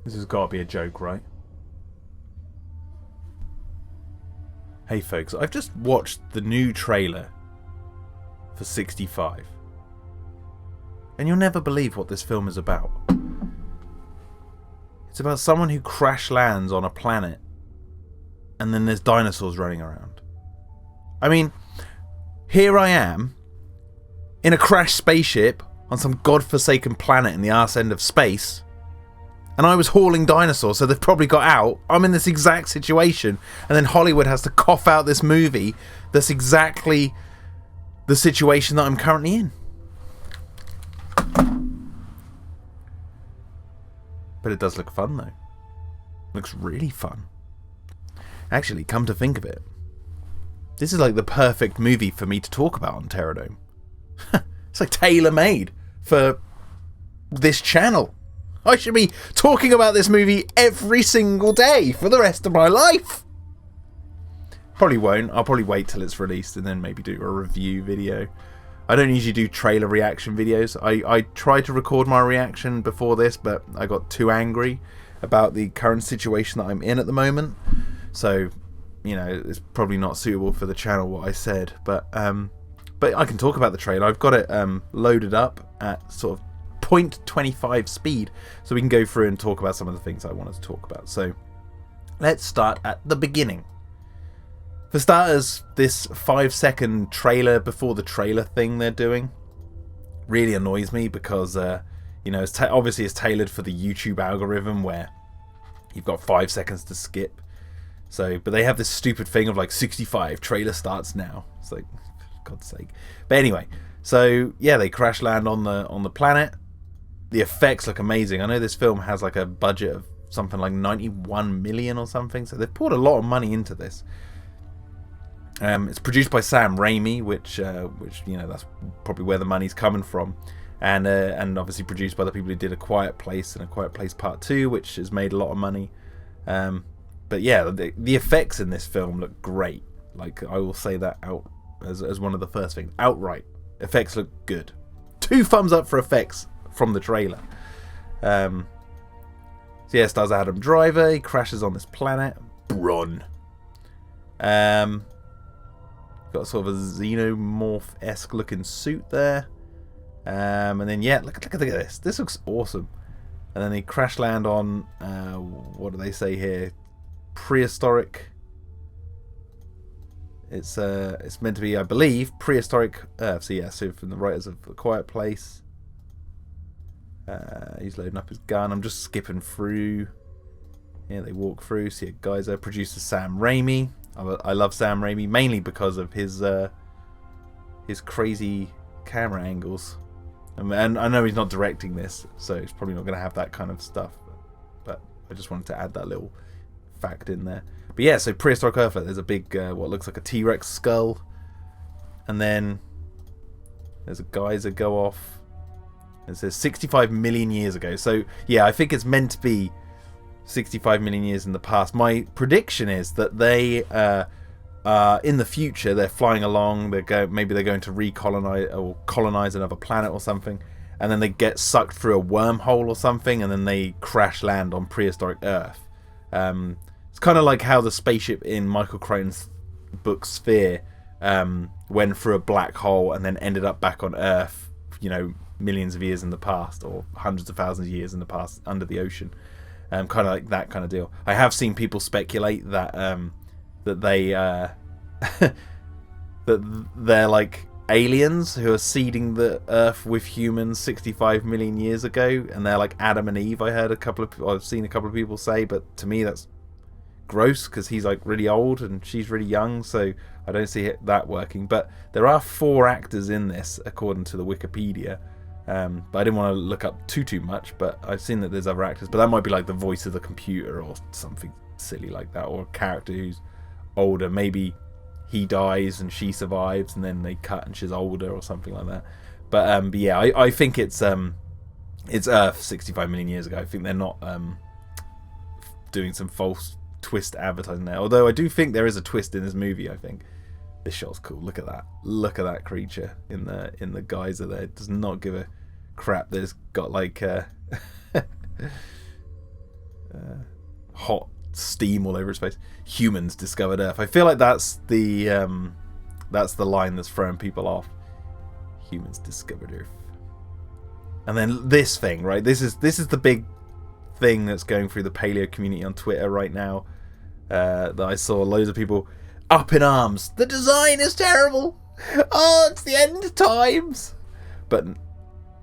This has got to be a joke, right? Hey folks, I've just watched the new trailer for 65. And you'll never believe what this film is about. It's about someone who crash lands on a planet and then there's dinosaurs running around. I mean, here I am in a crashed spaceship on some godforsaken planet in the arse end of space, and I was hauling dinosaurs, so they've probably got out. I'm in this exact situation, and then Hollywood has to cough out this movie that's exactly the situation that I'm currently in. But it does look fun, though. Looks really fun. Actually, come to think of it, this is like the perfect movie for me to talk about on Terradome. It's like tailor-made for this channel. I should be talking about this movie every single day for the rest of my life. Probably won't. I'll probably wait till it's released and then maybe do a review video. I don't usually do trailer reaction videos. I tried to record my reaction before this, but I got too angry about the current situation that I'm in at the moment. So, you know, it's probably not suitable for the channel what I said. But I can talk about the trailer. I've got it loaded up at sort of 0.25 speed, so we can go through and talk about some of the things I wanted to talk about. So let's start at the beginning. For starters, this 5-second trailer before the trailer thing they're doing really annoys me because you know, obviously it's tailored for the YouTube algorithm where you've got 5 seconds to skip. So, but they have this stupid thing of like 65 trailer starts now. It's like, for God's sake. But anyway, so yeah, they crash land on the planet. The effects look amazing. I know this film has like a budget of something like 91 million or something, so they've poured a lot of money into this. It's produced by Sam Raimi, which you know, that's probably where the money's coming from, and obviously produced by the people who did A Quiet Place and A Quiet Place Part 2, which has made a lot of money. But yeah, the effects in this film look great. Like, I will say that out as one of the first things. Outright, effects look good. 2 thumbs up for effects from the trailer. So yeah, it stars Adam Driver. He crashes on this planet. Bron. Got sort of a xenomorph-esque looking suit there. And then yeah, look at this. This looks awesome. And then they crash land on what do they say here? Prehistoric. It's meant to be, I believe, prehistoric Earth. So yeah, so from the writers of A Quiet Place. He's loading up his gun. I'm just skipping through. Yeah, they walk through. See a geyser. Producer Sam Raimi. I love Sam Raimi mainly because of his crazy camera angles. And I know he's not directing this, so he's probably not going to have that kind of stuff. But I just wanted to add that little fact in there. But yeah, so prehistoric Earth, there's a big, what looks like a T-Rex skull. And then there's a geyser go off. It says 65 million years ago. So yeah, I think it's meant to be 65 million years in the past. My prediction is that they, in the future, they're flying along. Maybe they're going to recolonize or colonize another planet or something, and then they get sucked through a wormhole or something, and then they crash land on prehistoric Earth. It's kind of like how the spaceship in Michael Crichton's book Sphere went through a black hole and then ended up back on Earth, you know, millions of years in the past or hundreds of thousands of years in the past under the ocean. Kind of like that kind of deal. I have seen people speculate that that they that they're like aliens who are seeding the Earth with humans 65 million years ago, and they're like Adam and Eve. I've seen a couple of people say, but to me that's gross because he's like really old and she's really young, so I don't see that working. But there are 4 actors in this according to the Wikipedia. But I didn't want to look up too much, but I've seen that there's other actors, but that might be like the voice of the computer or something silly like that, or a character who's older. Maybe he dies and she survives and then they cut and she's older or something like that. But yeah, I think it's Earth 65 million years ago. I think they're not doing some false twist advertising there, although I do think there is a twist in this movie. I think this shot's cool. Look at that creature in the geyser there. It does not give a crap that it's got like hot steam all over his face. Humans discovered Earth. I feel like that's the line that's throwing people off. Humans discovered Earth. And then this thing, right? This is the big thing that's going through the paleo community on Twitter right now. That I saw loads of people up in arms. The design is terrible. Oh, it's the end times. But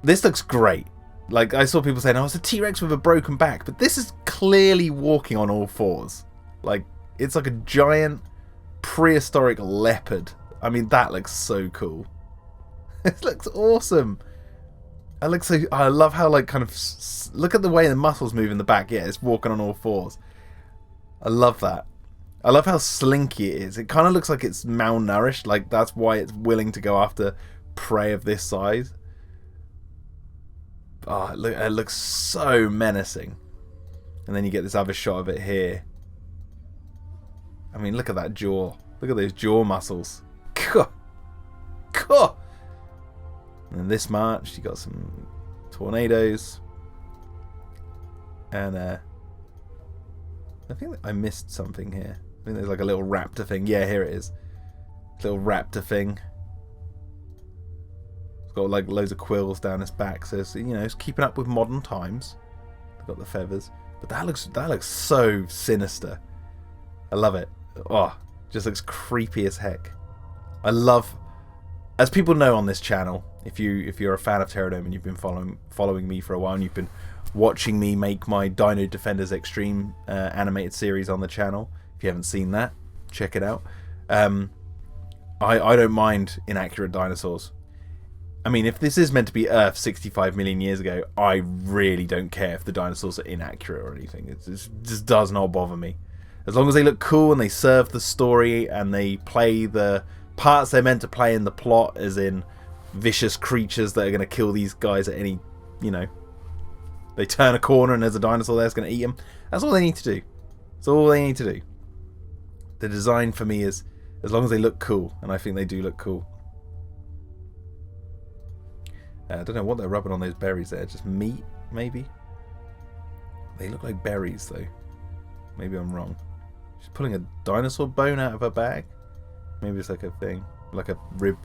this looks great. Like, I saw people saying, oh, it's a T-Rex with a broken back. But this is clearly walking on all fours. Like, it's like a giant prehistoric leopard. I mean, that looks so cool. It looks awesome. I love how, like, kind of... Look at the way the muscles move in the back. Yeah, it's walking on all fours. I love that. I love how slinky it is. It kind of looks like it's malnourished. Like, that's why it's willing to go after prey of this size. Oh, it looks so menacing. And then you get this other shot of it here. I mean, look at that jaw. Look at those jaw muscles. And then this march, you got some tornadoes. And I think I missed something here. I think there's like a little raptor thing. Yeah, here it is. Little raptor thing. Got like loads of quills down his back, so it's, you know, it's keeping up with modern times. They've got the feathers, but that looks so sinister. I love it. Oh, just looks creepy as heck. I love, as people know on this channel, if you're a fan of Pterodome and you've been following me for a while, and you've been watching me make my Dino Defenders Extreme animated series on the channel. If you haven't seen that, check it out. I don't mind inaccurate dinosaurs. I mean, if this is meant to be Earth 65 million years ago, I really don't care if the dinosaurs are inaccurate or anything. It just does not bother me. As long as they look cool and they serve the story and they play the parts they're meant to play in the plot, as in vicious creatures that are going to kill these guys at any, you know, they turn a corner and there's a dinosaur there that's going to eat them. That's all they need to do. That's all they need to do. The design for me is, as long as they look cool, and I think they do look cool. I don't know what they're rubbing on those berries there. Just meat, maybe? They look like berries, though. Maybe I'm wrong. She's pulling a dinosaur bone out of her bag. Maybe it's like a thing. Like a rib.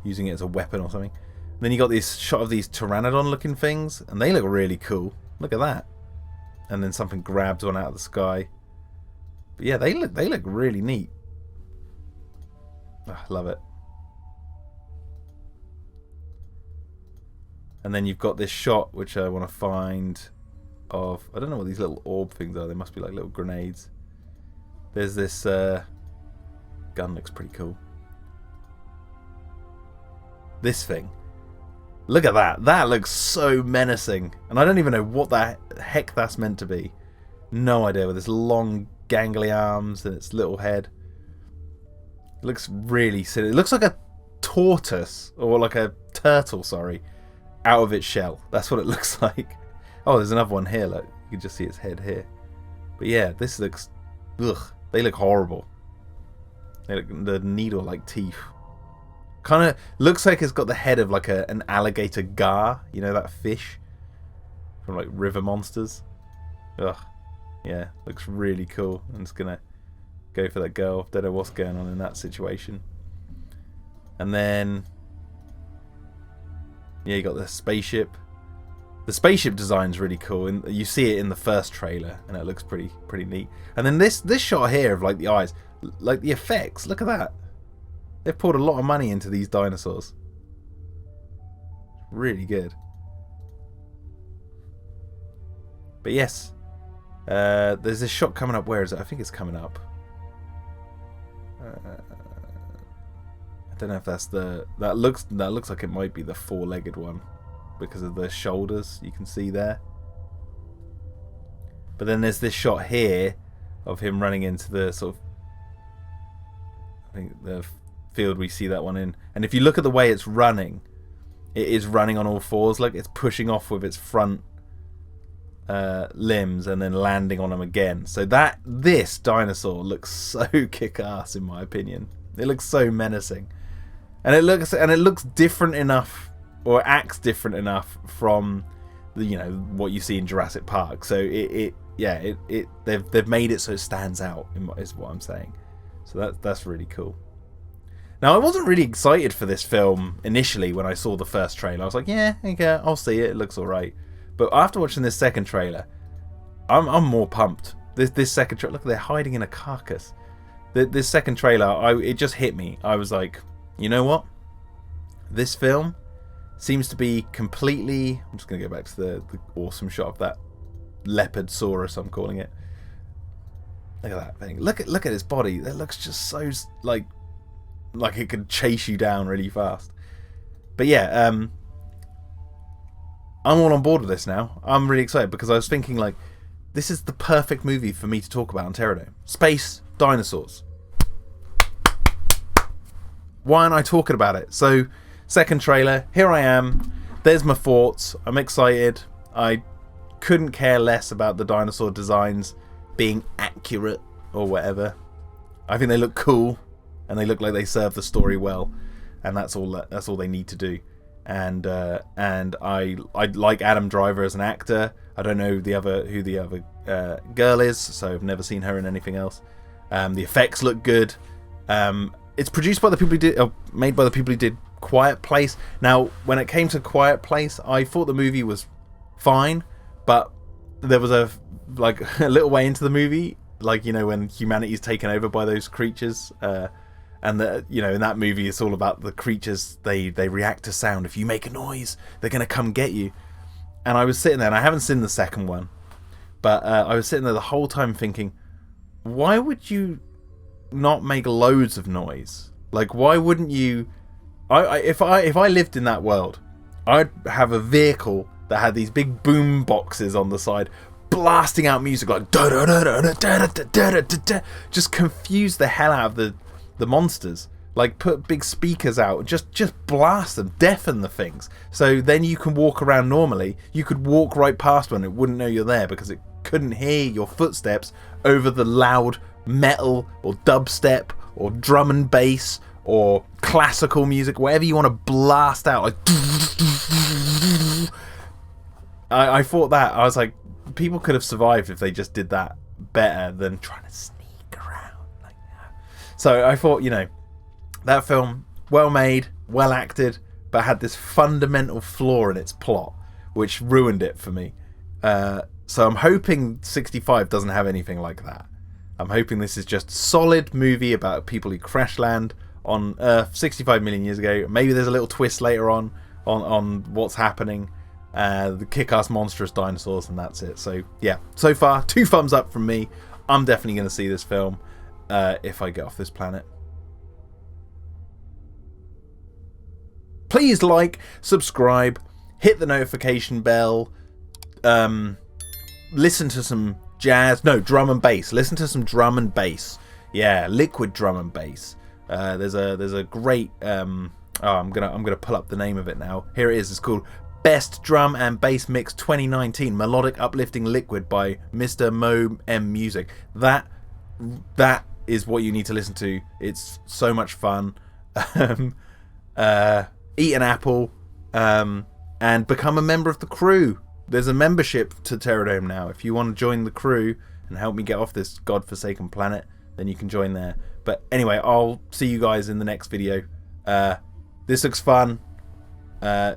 Using it as a weapon or something. And then you got this shot of these pteranodon-looking things. And they look really cool. Look at that. And then something grabs one out of the sky. But yeah, they look really neat. Oh, I love it. And then you've got this shot, which I want to find, of... I don't know what these little orb things are. They must be like little grenades. There's this... gun looks pretty cool. This thing. Look at that. That looks so menacing. And I don't even know what the heck that's meant to be. No idea. With its long, gangly arms and its little head. It looks really silly. It looks like a tortoise. Or like a turtle, sorry. Out of its shell. That's what it looks like. Oh, there's another one here. Look, you can just see its head here. But yeah, this looks... Ugh. They look horrible. They look the needle-like teeth. Kind of looks like it's got the head of like an alligator gar. You know, that fish from like River Monsters. Ugh. Yeah, looks really cool. I'm just gonna go for that girl. Don't know what's going on in that situation. And then... yeah, you got the spaceship. The spaceship design's really cool, and you see it in the first trailer, and it looks pretty neat. And then this shot here of like the eyes, like the effects. Look at that. They've poured a lot of money into these dinosaurs. Really good. But yes, there's this shot coming up. Where is it? I think it's coming up. I don't know if that's the... That looks like it might be the four-legged one because of the shoulders you can see there. But then there's this shot here of him running into the sort of... I think the field we see that one in. And if you look at the way it's running, it is running on all fours. Like it's pushing off with its front limbs and then landing on them again. So this dinosaur looks so kick-ass in my opinion. It looks so menacing. And it looks different enough, or acts different enough from you know, what you see in Jurassic Park. So they've made it so it stands out, is what I'm saying. So that's really cool. Now, I wasn't really excited for this film initially when I saw the first trailer. I was like, yeah, okay, I'll see it. It looks alright. But after watching this second trailer, I'm more pumped. This second trailer, look, they're hiding in a carcass. This second trailer, it just hit me. I was like, you know what? This film seems to be completely... I'm just going to go back to the awesome shot of that leopard-saurus, I'm calling it. Look at that thing. Look at its body. That looks just so like it could chase you down really fast. But yeah, I'm all on board with this now. I'm really excited because I was thinking, like, this is the perfect movie for me to talk about on Pterodome. Space dinosaurs. Why aren't I talking about it? So, second trailer, here I am. There's my thoughts. I'm excited. I couldn't care less about the dinosaur designs being accurate or whatever. I think they look cool and they look like they serve the story well, and that's all they need to do. And I like Adam Driver as an actor. I don't know who the other girl is, so I've never seen her in anything else. The effects look good. It's produced by the people made by the people who did Quiet Place. Now, when it came to Quiet Place, I thought the movie was fine, but there was a little way into the movie, like, you know, when humanity is taken over by those creatures, and in that movie it's all about the creatures. They react to sound. If you make a noise, they're gonna come get you. And I was sitting there, and I haven't seen the second one, but I was sitting there the whole time thinking, why would you not make loads of noise? Like, why wouldn't you? If I lived in that world, I'd have a vehicle that had these big boom boxes on the side, blasting out music like da da da da da da da da da, just confuse the hell out of the monsters. Like, put big speakers out, just blast them, deafen the things. So then you can walk around normally. You could walk right past one, it wouldn't know you're there because it couldn't hear your footsteps over the loud metal or dubstep or drum and bass or classical music, whatever you want to blast out. Like, I thought that. I was like, people could have survived if they just did that better than trying to sneak around like that. So I thought, that film, well made, well acted, but had this fundamental flaw in its plot, which ruined it for me. So I'm hoping 65 doesn't have anything like that. I'm hoping this is just a solid movie about people who crash land on Earth 65 million years ago. Maybe there's a little twist later on what's happening. The kick-ass monstrous dinosaurs, and that's it. So yeah, so far 2 thumbs up from me. I'm definitely going to see this film if I get off this planet. Please like, subscribe, hit the notification bell, listen to some drum and bass. Listen to some drum and bass. Yeah, liquid drum and bass. There's a great I'm gonna pull up the name of it now. Here it is. It's called Best Drum and Bass Mix 2019, Melodic Uplifting Liquid by Mr. Mo M Music. That is what you need to listen to. It's so much fun. Eat an apple, and become a member of the crew. There's a membership to Pterodome now. If you want to join the crew and help me get off this godforsaken planet, then you can join there. But anyway, I'll see you guys in the next video. This looks fun. Yeah.